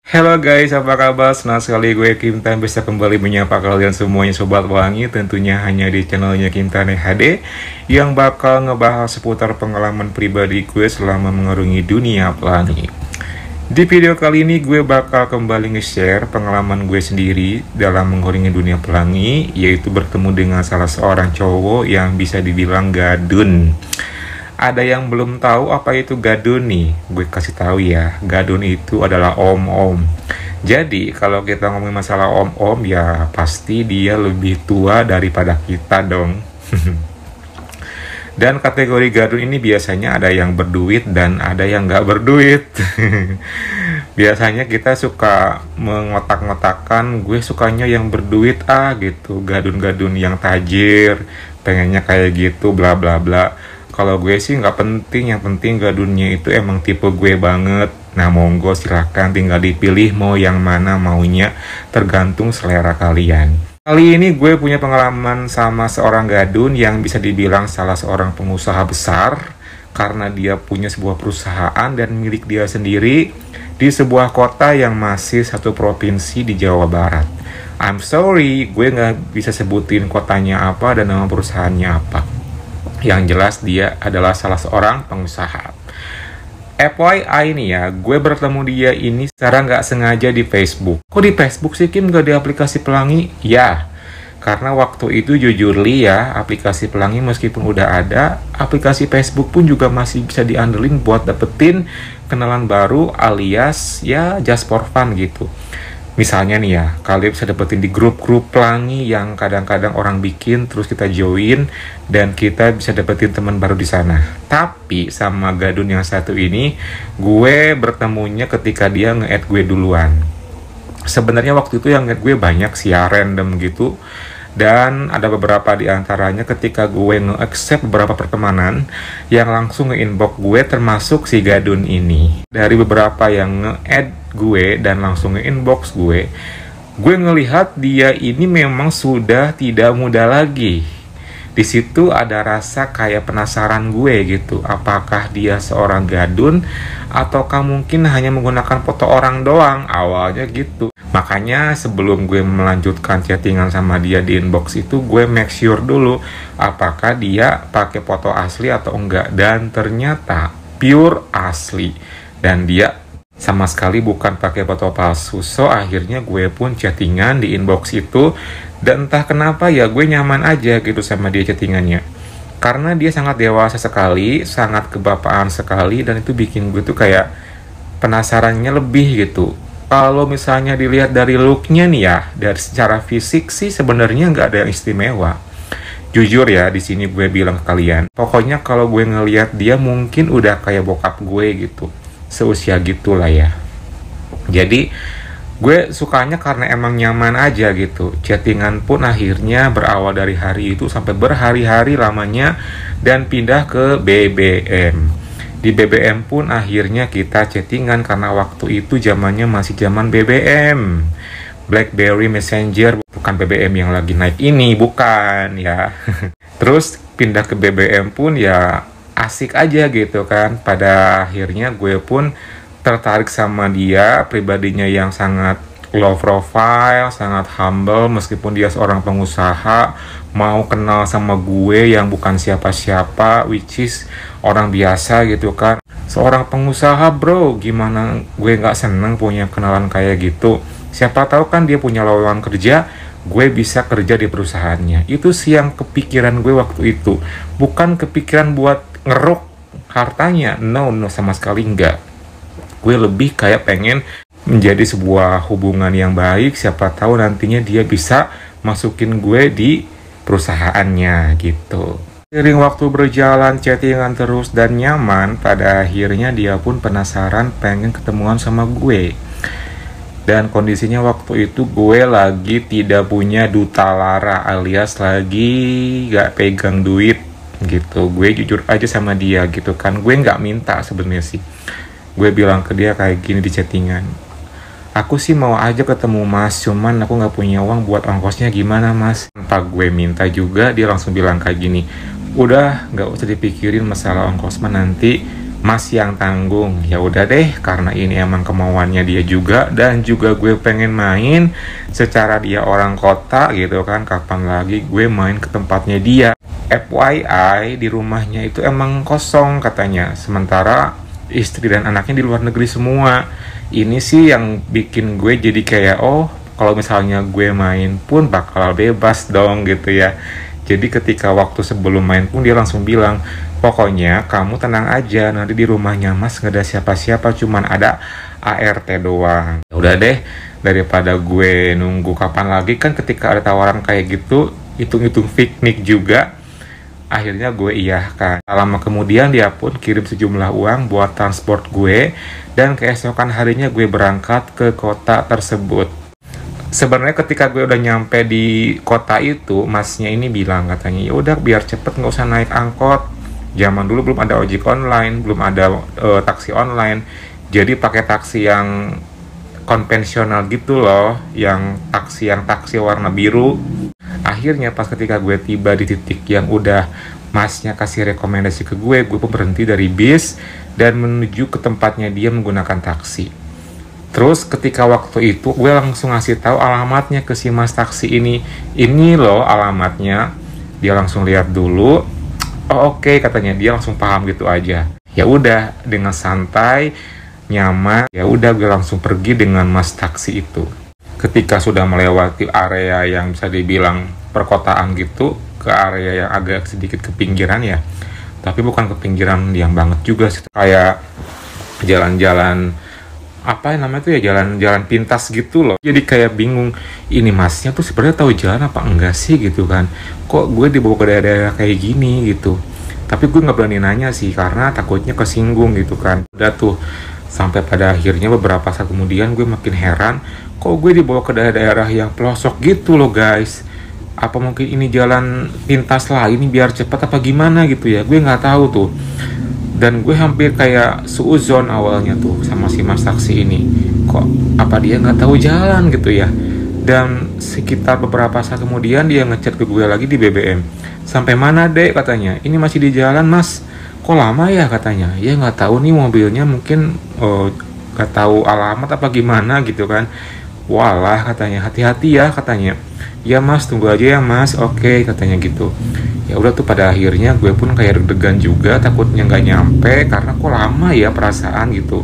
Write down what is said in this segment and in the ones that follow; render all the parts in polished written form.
Halo guys, apa kabar? Senang sekali gue Kim Tan bisa kembali menyapa kalian semuanya Sobat Pelangi. Tentunya hanya di channelnya Kim Tan HD yang bakal ngebahas seputar pengalaman pribadi gue selama mengarungi dunia pelangi. Di video kali ini gue bakal kembali nge-share pengalaman gue sendiri dalam mengarungi dunia pelangi, yaitu bertemu dengan salah seorang cowok yang bisa dibilang gadun. Ada yang belum tahu apa itu gadun nih? Gue kasih tahu ya, gadun itu adalah om-om. Jadi kalau kita ngomongin masalah om-om ya pasti dia lebih tua daripada kita dong. Dan kategori gadun ini biasanya ada yang berduit dan ada yang nggak berduit. Biasanya kita suka mengotak-ngotakan, gue sukanya yang berduit gitu, gadun-gadun yang tajir, pengennya kayak gitu, bla bla bla. Kalau gue sih nggak penting, yang penting gadunnya itu emang tipe gue banget. Nah monggo silahkan tinggal dipilih mau yang mana maunya, tergantung selera kalian. Kali ini gue punya pengalaman sama seorang gadun yang bisa dibilang salah seorang pengusaha besar, karena dia punya sebuah perusahaan dan milik dia sendiri di sebuah kota yang masih satu provinsi di Jawa Barat. I'm sorry, gue nggak bisa sebutin kotanya apa dan nama perusahaannya apa. Yang jelas dia adalah salah seorang pengusaha. FYI nih ya, gue bertemu dia ini secara nggak sengaja di Facebook. Kok di Facebook sih Kim, gak di aplikasi pelangi? Ya, karena waktu itu jujur li ya, aplikasi pelangi meskipun udah ada, aplikasi Facebook pun juga masih bisa diandelin buat dapetin kenalan baru alias ya just for fun gitu. Misalnya nih ya, kalian bisa dapetin di grup-grup pelangi yang kadang-kadang orang bikin, terus kita join, dan kita bisa dapetin teman baru di sana. Tapi sama gadun yang satu ini, gue bertemunya ketika dia nge-add gue duluan. Sebenarnya waktu itu yang nge-add gue banyak sih ya, random gitu. Dan ada beberapa di antaranya ketika gue nge-accept beberapa pertemanan yang langsung nge-inbox gue, termasuk si gadun ini. Dari beberapa yang nge-add gue dan langsung nge-inbox gue ngelihat dia ini memang sudah tidak muda lagi. Di situ ada rasa kayak penasaran gue gitu, apakah dia seorang gadun ataukah mungkin hanya menggunakan foto orang doang, awalnya gitu. Makanya sebelum gue melanjutkan chattingan sama dia di inbox itu, gue make sure dulu apakah dia pakai foto asli atau enggak, dan ternyata pure asli dan dia sama sekali bukan pakai foto palsu. So akhirnya gue pun chattingan di inbox itu, dan entah kenapa ya gue nyaman aja gitu sama dia chattingannya, karena dia sangat dewasa sekali, sangat kebapaan sekali, dan itu bikin gue tuh kayak penasarannya lebih gitu. Kalau misalnya dilihat dari looknya nih ya, dari secara fisik sih sebenarnya nggak ada yang istimewa. Jujur ya, di sini gue bilang ke kalian, pokoknya kalau gue ngelihat dia mungkin udah kayak bokap gue gitu, seusia gitulah ya. Jadi gue sukanya karena emang nyaman aja gitu. Chattingan pun akhirnya berawal dari hari itu sampai berhari-hari lamanya dan pindah ke BBM. Di BBM pun akhirnya kita chattingan karena waktu itu zamannya masih zaman BBM, BlackBerry Messenger, bukan BBM yang lagi naik ini, bukan ya. Terus pindah ke BBM pun ya asik aja gitu kan. Pada akhirnya gue pun tertarik sama dia, pribadinya yang sangat low profile, sangat humble, meskipun dia seorang pengusaha, mau kenal sama gue yang bukan siapa-siapa, which is orang biasa gitu kan. Seorang pengusaha bro, gimana gue nggak seneng punya kenalan kayak gitu. Siapa tahu kan dia punya lowongan kerja, gue bisa kerja di perusahaannya. Itu sih yang kepikiran gue waktu itu. Bukan kepikiran buat ngeruk hartanya, no sama sekali enggak. Gue lebih kayak pengen menjadi sebuah hubungan yang baik, siapa tahu nantinya dia bisa masukin gue di perusahaannya gitu. Seiring waktu berjalan, chattingan terus dan nyaman, pada akhirnya dia pun penasaran pengen ketemuan sama gue. Dan kondisinya waktu itu gue lagi tidak punya duta lara, alias lagi gak pegang duit gitu. Gue jujur aja sama dia gitu kan, gue gak minta sebenarnya sih. Gue bilang ke dia kayak gini di chattingan, aku sih mau aja ketemu mas, cuman aku gak punya uang buat ongkosnya, gimana mas? Tanpa gue minta juga, dia langsung bilang kayak gini, udah gak usah dipikirin masalah ongkos mah, nanti Mas yang tanggung. Ya udah deh, karena ini emang kemauannya dia juga, dan juga gue pengen main secara dia orang kota gitu kan, kapan lagi gue main ke tempatnya dia. FYI, di rumahnya itu emang kosong katanya, sementara istri dan anaknya di luar negeri semua. Ini sih yang bikin gue jadi kayak, oh kalau misalnya gue main pun bakal bebas dong gitu ya. Jadi ketika waktu sebelum main pun dia langsung bilang, pokoknya kamu tenang aja, nanti di rumahnya Mas nggak ada siapa-siapa, cuman ada ART doang. Udah deh, daripada gue nunggu kapan lagi, kan ketika ada tawaran kayak gitu, hitung-hitung piknik juga, akhirnya gue iyahkan. Lama kemudian dia pun kirim sejumlah uang buat transport gue, dan keesokan harinya gue berangkat ke kota tersebut. Sebenarnya ketika gue udah nyampe di kota itu, masnya ini bilang katanya, ya udah biar cepet nggak usah naik angkot. Zaman dulu belum ada ojek online, belum ada taksi online. Jadi pakai taksi yang konvensional gitu loh, yang taksi warna biru. Akhirnya pas ketika gue tiba di titik yang udah masnya kasih rekomendasi ke gue pun berhenti dari bis dan menuju ke tempatnya dia menggunakan taksi. Terus ketika waktu itu gue langsung ngasih tahu alamatnya ke si mas taksi ini loh alamatnya. Dia langsung lihat dulu, oh oke, katanya, dia langsung paham gitu aja. Ya udah, dengan santai, nyaman, ya udah gue langsung pergi dengan mas taksi itu. Ketika sudah melewati area yang bisa dibilang perkotaan gitu, ke area yang agak sedikit ke pinggiran ya, tapi bukan ke pinggiran yang banget juga sih, kayak jalan-jalan apa namanya tuh ya, jalan-jalan pintas gitu loh. Jadi kayak bingung, ini masnya tuh sebenarnya tahu jalan apa enggak sih gitu kan, kok gue dibawa ke daerah-daerah kayak gini gitu. Tapi gue nggak berani nanya sih karena takutnya kesinggung gitu kan. Udah tuh, sampai pada akhirnya beberapa saat kemudian gue makin heran, kok gue dibawa ke daerah-daerah yang pelosok gitu loh guys. Apa mungkin ini jalan pintas lah ini biar cepat apa gimana gitu ya, gue nggak tahu tuh. Dan gue hampir kayak suuzon awalnya tuh sama si mas taksi ini, kok apa dia nggak tahu jalan gitu ya. Dan sekitar beberapa saat kemudian dia ngechat ke gue lagi di BBM, sampai mana dek katanya, ini masih di jalan mas, kok lama ya katanya. Ya nggak tahu nih mobilnya mungkin nggak tahu alamat apa gimana gitu kan. Walah katanya, hati-hati ya katanya. Ya mas, tunggu aja ya mas, oke katanya gitu. Ya udah tuh, pada akhirnya gue pun kayak deg-degan juga, takutnya nggak nyampe karena kok lama ya perasaan gitu.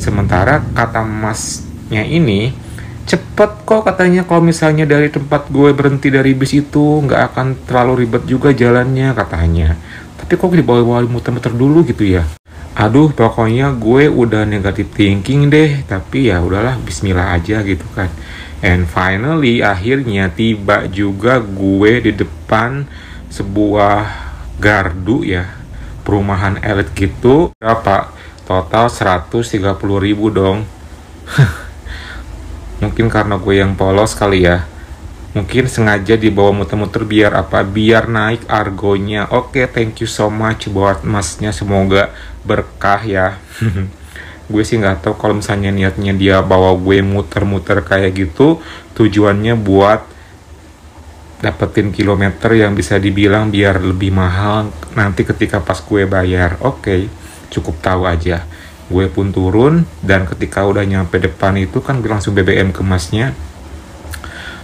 Sementara kata masnya ini, cepet kok katanya, kalau misalnya dari tempat gue berhenti dari bis itu nggak akan terlalu ribet juga jalannya katanya. Tapi kok dibawa-bawa muter-muter dulu gitu ya. Aduh, pokoknya gue udah negative thinking deh, tapi ya udahlah, bismillah aja gitu kan. And finally, akhirnya tiba juga gue di depan sebuah gardu ya, perumahan elit gitu. Berapa? Total 130.000 dong. Mungkin karena gue yang polos kali ya. Mungkin sengaja dibawa muter-muter biar apa? Biar naik argonya. Oke, thank you so much buat masnya, semoga berkah ya. Gue sih nggak tahu kalau misalnya niatnya dia bawa gue muter-muter kayak gitu, tujuannya buat dapetin kilometer yang bisa dibilang biar lebih mahal nanti ketika pas gue bayar. Oke, cukup tahu aja. Gue pun turun, dan ketika udah nyampe depan itu kan gue langsung BBM ke masnya,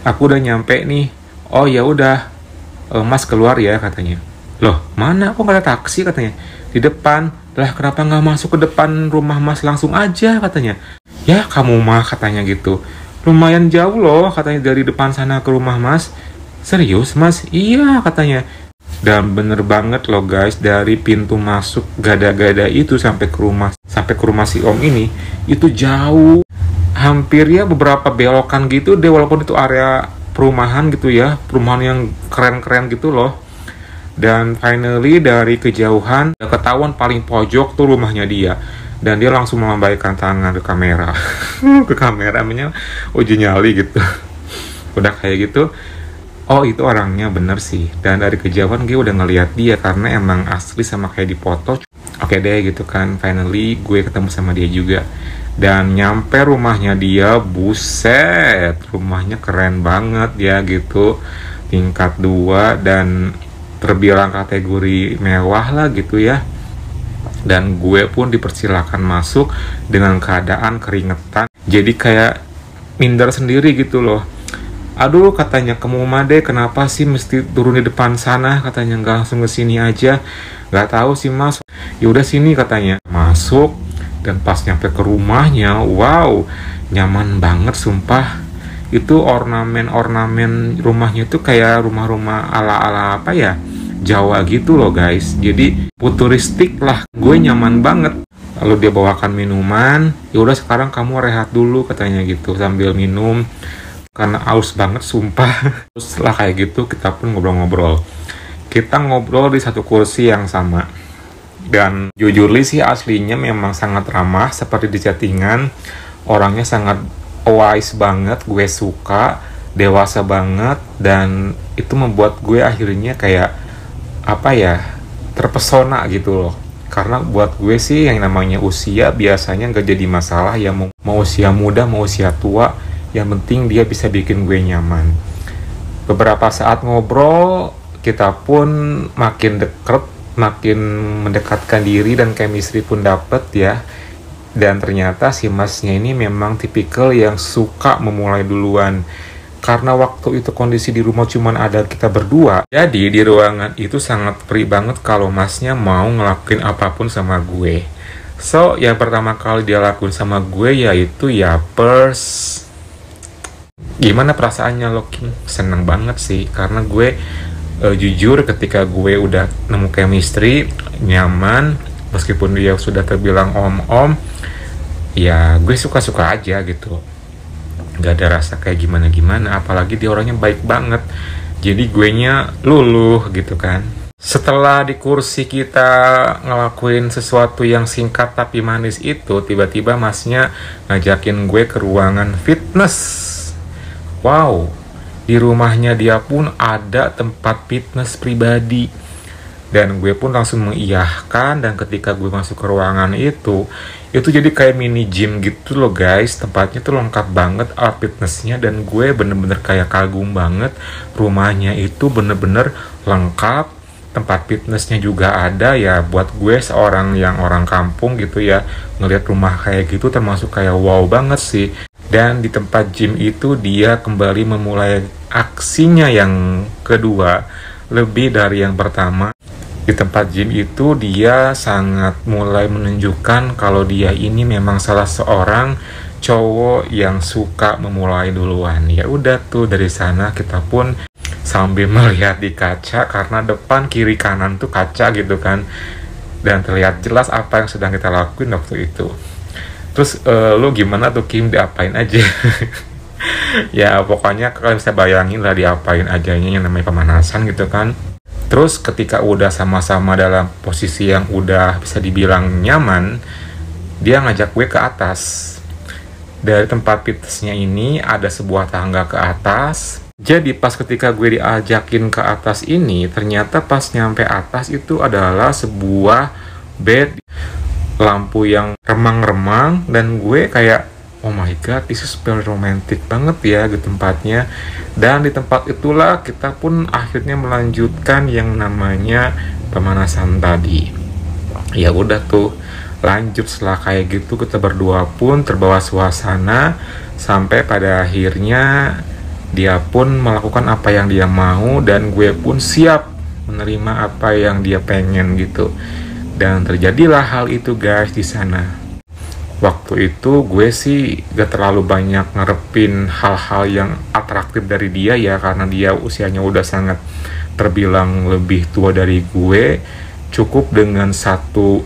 aku udah nyampe nih. Oh ya udah, mas keluar ya katanya. Loh mana, kok nggak ada taksi katanya? Di depan. Lah kenapa nggak masuk ke depan rumah mas langsung aja katanya. Ya kamu mah katanya gitu, lumayan jauh loh katanya dari depan sana ke rumah mas. Serius mas? Iya katanya. Dan bener banget loh guys, dari pintu masuk gada-gada itu sampai ke rumah si om ini itu jauh, hampir ya beberapa belokan gitu deh, walaupun itu area perumahan gitu ya, perumahan yang keren-keren gitu loh. Dan finally dari kejauhan ketahuan paling pojok tuh rumahnya dia, dan dia langsung melambaikan tangan ke kamera. Ke kamera namanya uji nyali gitu. Udah kayak gitu, oh itu orangnya bener sih. Dan dari kejauhan gue udah ngeliat dia karena emang asli sama kayak di foto. Oke deh gitu kan, finally gue ketemu sama dia juga. Dan nyampe rumahnya dia, buset, rumahnya keren banget ya gitu, tingkat 2 dan terbilang kategori mewah lah gitu ya. Dan gue pun dipersilakan masuk dengan keadaan keringetan. Jadi kayak minder sendiri gitu loh. Aduh, katanya, kamu Made kenapa sih mesti turun di depan sana? Katanya, nggak langsung ke sini aja. Nggak tahu sih mas. Ya udah sini, katanya. Masuk, dan pas nyampe ke rumahnya, wow, nyaman banget sumpah. Itu ornamen rumahnya itu kayak rumah-rumah ala-ala apa ya, Jawa gitu loh guys. Jadi futuristik lah, gue nyaman banget. Lalu dia bawakan minuman, ya udah sekarang kamu rehat dulu katanya gitu sambil minum karena aus banget sumpah. Terus setelah kayak gitu kita pun ngobrol-ngobrol. Kita ngobrol di satu kursi yang sama. Dan jujur sih aslinya memang sangat ramah seperti di chattingan. Orangnya sangat wise banget, gue suka, dewasa banget, dan itu membuat gue akhirnya kayak apa ya, terpesona gitu loh. Karena buat gue sih yang namanya usia biasanya nggak jadi masalah ya, mau usia muda mau usia tua, yang penting dia bisa bikin gue nyaman. Beberapa saat ngobrol kita pun makin deket, makin mendekatkan diri, dan chemistry pun dapet ya. Dan ternyata si masnya ini memang tipikal yang suka memulai duluan. Karena waktu itu kondisi di rumah cuman ada kita berdua, jadi di ruangan itu sangat free banget kalau masnya mau ngelakuin apapun sama gue. So, yang pertama kali dia lakuin sama gue yaitu ya pers. Gimana perasaannya lo, Kim? Seneng banget sih, karena gue jujur ketika gue udah nemu chemistry, nyaman, meskipun dia sudah terbilang om-om, ya gue suka-suka aja gitu. Gak ada rasa kayak gimana-gimana, apalagi dia orangnya baik banget. Jadi gue nya luluh gitu kan. Setelah di kursi kita ngelakuin sesuatu yang singkat tapi manis itu, tiba-tiba masnya ngajakin gue ke ruangan fitness. Wow, di rumahnya dia pun ada tempat fitness pribadi. Dan gue pun langsung mengiyahkan, dan ketika gue masuk ke ruangan itu jadi kayak mini gym gitu loh guys. Tempatnya tuh lengkap banget alat fitnessnya, dan gue bener-bener kayak kagum banget. Rumahnya itu bener-bener lengkap, tempat fitnessnya juga ada ya. Buat gue seorang yang orang kampung gitu ya, ngeliat rumah kayak gitu termasuk kayak wow banget sih. Dan di tempat gym itu dia kembali memulai aksinya yang kedua, lebih dari yang pertama. Di tempat gym itu dia sangat mulai menunjukkan kalau dia ini memang salah seorang cowok yang suka memulai duluan. Ya udah tuh, dari sana kita pun sambil melihat di kaca, karena depan kiri kanan tuh kaca gitu kan, dan terlihat jelas apa yang sedang kita lakuin waktu itu. Terus lo gimana tuh Kim, diapain aja? Ya pokoknya kalian bisa bayangin lah diapain ajanya, yang namanya pemanasan gitu kan. Terus ketika udah sama-sama dalam posisi yang udah bisa dibilang nyaman, dia ngajak gue ke atas. Dari tempat fitnessnya ini ada sebuah tangga ke atas. Jadi pas ketika gue diajakin ke atas ini, ternyata pas nyampe atas itu adalah sebuah bed, lampu yang remang-remang, dan gue kayak oh my god, this is very romantic banget ya di tempatnya. Dan di tempat itulah kita pun akhirnya melanjutkan yang namanya pemanasan tadi. Ya udah tuh, lanjut setelah kayak gitu kita berdua pun terbawa suasana, sampai pada akhirnya dia pun melakukan apa yang dia mau, dan gue pun siap menerima apa yang dia pengen gitu. Dan terjadilah hal itu guys di sana. Waktu itu gue sih gak terlalu banyak ngarepin hal-hal yang atraktif dari dia ya, karena dia usianya udah sangat terbilang lebih tua dari gue. Cukup dengan satu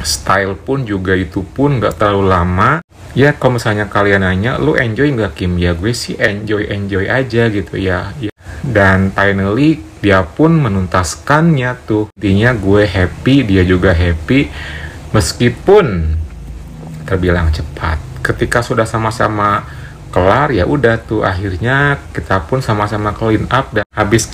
style pun juga itu pun gak terlalu lama. Ya kalau misalnya kalian nanya, lu enjoy gak Kim? Ya gue sih enjoy aja gitu ya. Dan finally dia pun menuntaskannya tuh. Intinya gue happy, dia juga happy, meskipun terbilang cepat. Ketika sudah sama-sama kelar, ya udah tuh akhirnya kita pun sama-sama clean up, dan habis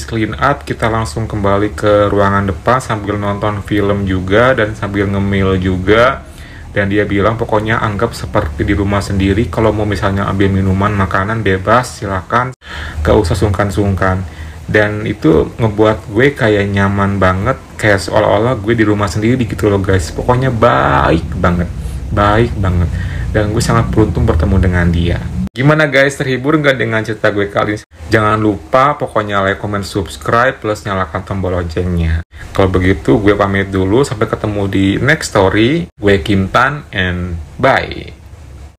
clean up kita langsung kembali ke ruangan depan sambil nonton film juga dan sambil ngemil juga. Dan dia bilang pokoknya anggap seperti di rumah sendiri, kalau mau misalnya ambil minuman makanan bebas silakan, gak usah sungkan-sungkan. Dan itu ngebuat gue kayak nyaman banget, kayak seolah-olah gue di rumah sendiri gitu loh guys. Pokoknya baik banget, baik banget. Dan gue sangat beruntung bertemu dengan dia. Gimana guys, terhibur nggak dengan cerita gue kali ini? Jangan lupa pokoknya like, comment, subscribe, plus nyalakan tombol loncengnya. Kalau begitu gue pamit dulu, sampai ketemu di next story. Gue Kim Tan and bye.